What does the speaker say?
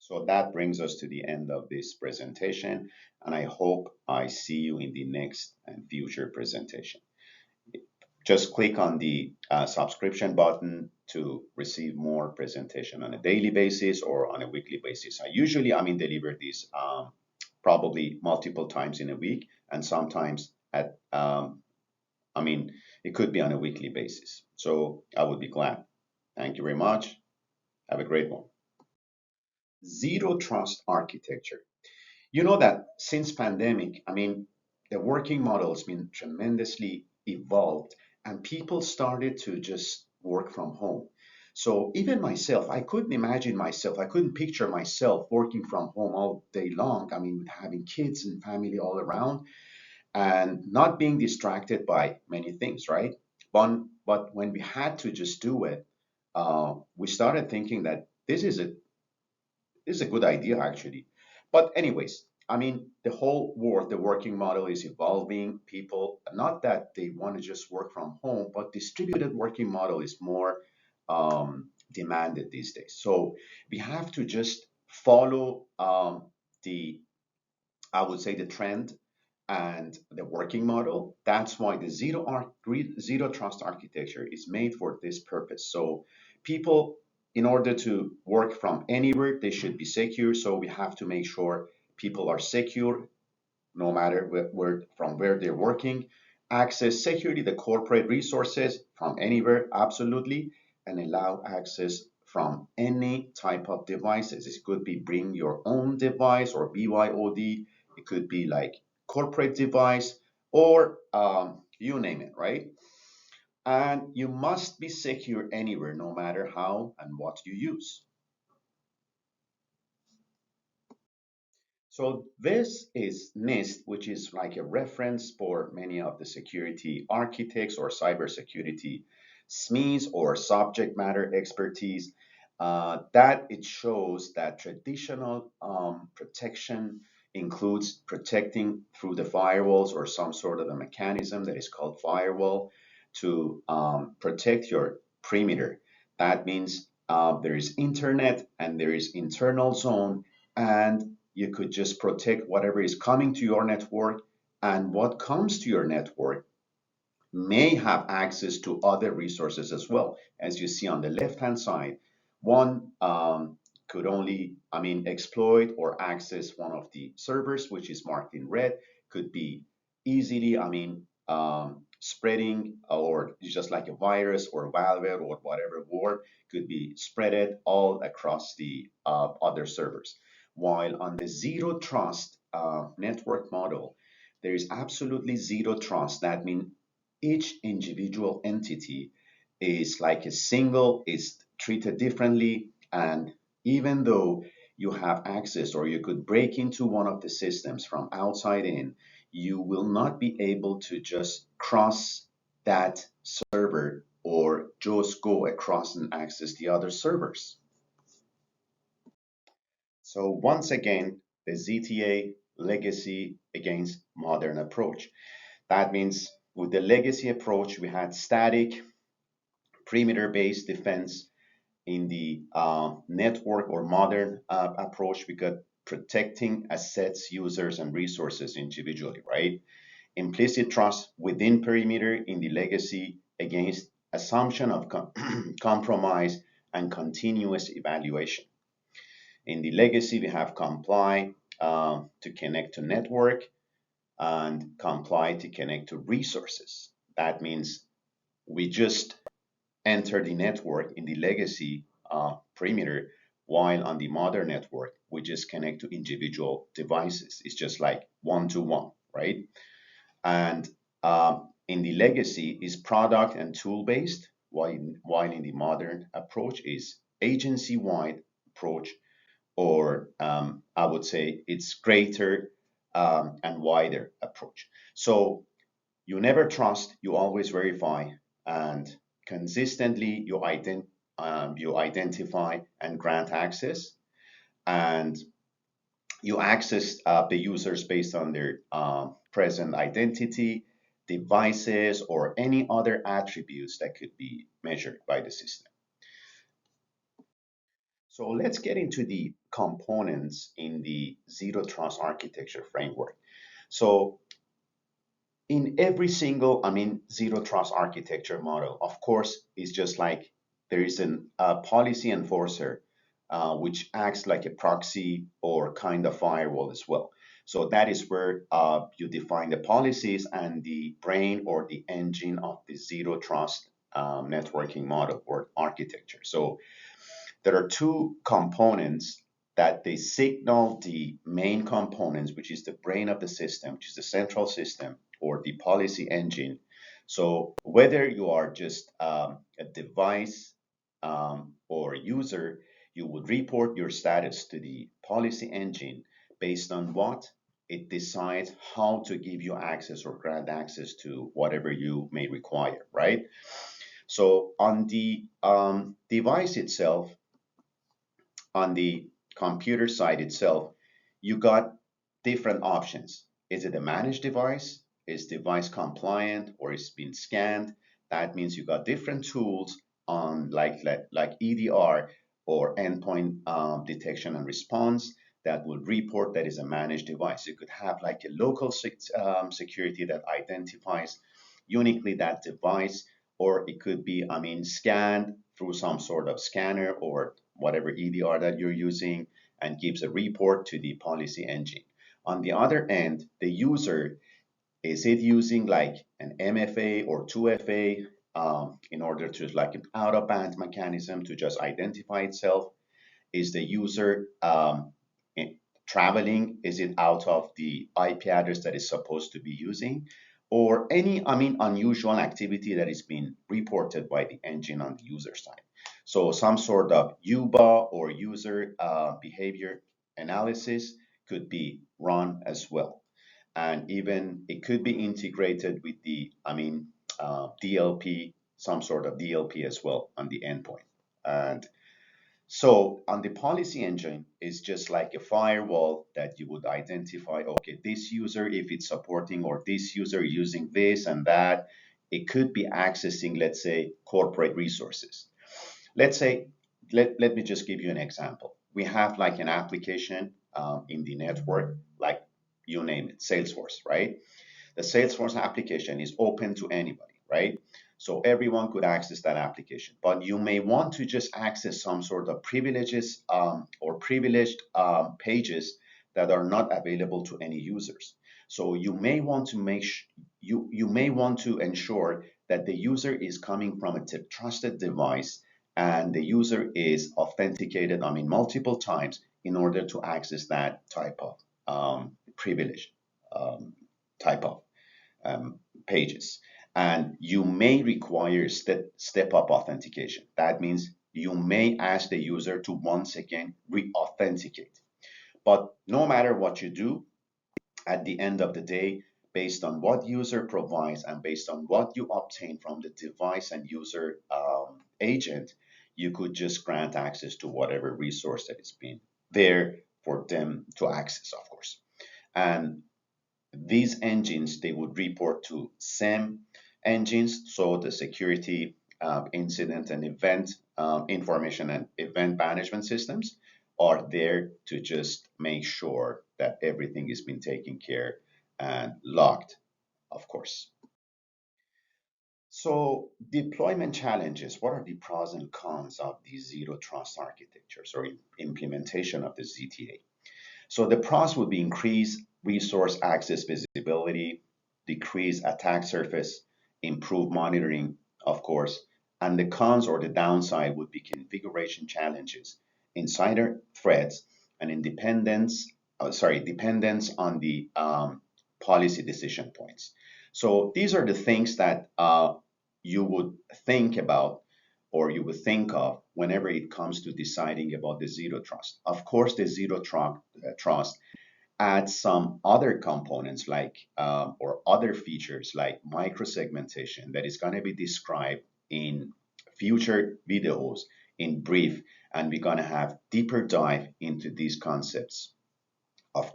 So that brings us to the end of this presentation, and I hope I see you in the next and future presentation. Just click on the subscription button to receive more presentation on a daily basis or on a weekly basis. Deliver these probably multiple times in a week, and sometimes I mean, it could be on a weekly basis. So I would be glad. Thank you very much. Have a great one. Zero trust architecture. You know that since pandemic, the working model has been tremendously evolved and people started to just work from home. So even myself, I couldn't picture myself working from home all day long. With having kids and family all around and not being distracted by many things, right? But when we had to just do it, we started thinking that this is a good idea actually. But anyways, the whole world, the working model is evolving. People, not that they want to just work from home, but distributed working model is more demanded these days. So we have to just follow the, I would say, the trend and the working model. That's why the zero trust architecture is made for this purpose. So people, in order to work from anywhere, they should be secure. So we have to make sure people are secure no matter from where they're working. Access securely the corporate resources from anywhere, absolutely, and allow access from any type of devices. It could be bring your own device or BYOD. It could be like corporate device or you name it, right? And you must be secure anywhere, no matter how and what you use. So this is NIST, which is like a reference for many of the security architects or cybersecurity SMEs or subject matter expertise. That it shows that traditional protection includes protecting through the firewalls or some sort of a mechanism that is called firewall to protect your perimeter. That means there is internet and there is internal zone, and you could just protect whatever is coming to your network, and what comes to your network may have access to other resources as well. As you see on the left hand side, one could only exploit or access one of the servers which is marked in red, could be easily spreading, or just like a virus or malware or whatever word could be spreaded all across the other servers. While on the zero trust network model, there is absolutely zero trust. That means each individual entity is like a single, is treated differently. And even though you have access or you could break into one of the systems from outside in, you will not be able to just cross that server or just go across and access the other servers. So once again, the ZTA legacy against modern approach. That means with the legacy approach, we had static perimeter-based defense. In the network or modern approach, we got protecting assets, users, and resources individually, right? Implicit trust within perimeter in the legacy against assumption of compromise and continuous evaluation. In the legacy, we have comply to connect to network and comply to connect to resources. That means we just enter the network in the legacy perimeter, while on the modern network, we just connect to individual devices. It's just like one-to-one, right? And in the legacy is product and tool based, while in the modern approach is agency-wide approach, or I would say it's greater and wider approach. So you never trust, you always verify, and consistently you identify and grant access, and you access the users based on their present identity, devices, or any other attributes that could be measured by the system. So let's get into the components in the zero trust architecture framework. So in every single, zero trust architecture model, of course, it's just like there is a policy enforcer, which acts like a proxy or kind of firewall as well. So that is where you define the policies and the brain or the engine of the zero trust networking model or architecture. So there are two components that they signal the main components, which is the brain of the system, which is the central system or the policy engine. So whether you are just a device or user, you would report your status to the policy engine based on what it decides how to give you access or grant access to whatever you may require, right? So on the device itself, on the computer side itself, you got different options. Is it a managed device? Is device compliant or is been scanned? That means you got different tools on like EDR or endpoint detection and response that will report that is a managed device. You could have like a local security that identifies uniquely that device, or it could be, scanned through some sort of scanner or whatever EDR that you're using and gives a report to the policy engine. On the other end, the user, is it using like an MFA or 2FA in order to like an out of band mechanism to just identify itself? Is the user traveling? Is it out of the IP address that is supposed to be using? Or any, unusual activity that is being reported by the engine on the user side. So some sort of UBA or user behavior analysis could be run as well. And even it could be integrated with the, DLP, some sort of DLP as well on the endpoint. And so on the policy engine, it's just like a firewall that you would identify, okay, this user, if it's supporting, or this user using this and that, it could be accessing, let's say, corporate resources. Let's say, let me just give you an example. We have like an application in the network, like you name it, Salesforce, right? The Salesforce application is open to anybody, right? So everyone could access that application, but you may want to just access some sort of privileges or privileged pages that are not available to any users. So you may want to you may want to ensure that the user is coming from a trusted device and the user is authenticated, multiple times in order to access that type of privilege um, type of pages. And you may require step up authentication. That means you may ask the user to once again re-authenticate. But no matter what you do, at the end of the day, based on what user provides and based on what you obtain from the device and user agent, you could just grant access to whatever resource that is being there for them to access, of course. And these engines, they would report to SIEM engines, so the security incident and event information and event management systems are there to just make sure that everything is being taken care and logged, of course. So deployment challenges, what are the pros and cons of the zero trust architectures or implementation of the ZTA? So the pros would be increased resource access visibility, decrease attack surface, improve monitoring, of course, and the cons or the downside would be configuration challenges, insider threats, and dependence on the policy decision points. So these are the things that you would think about or you would think of whenever it comes to deciding about the zero trust. Of course, the trust adds some other components like or other features like microsegmentation that is going to be described in future videos in brief, and we're going to have deeper dive into these concepts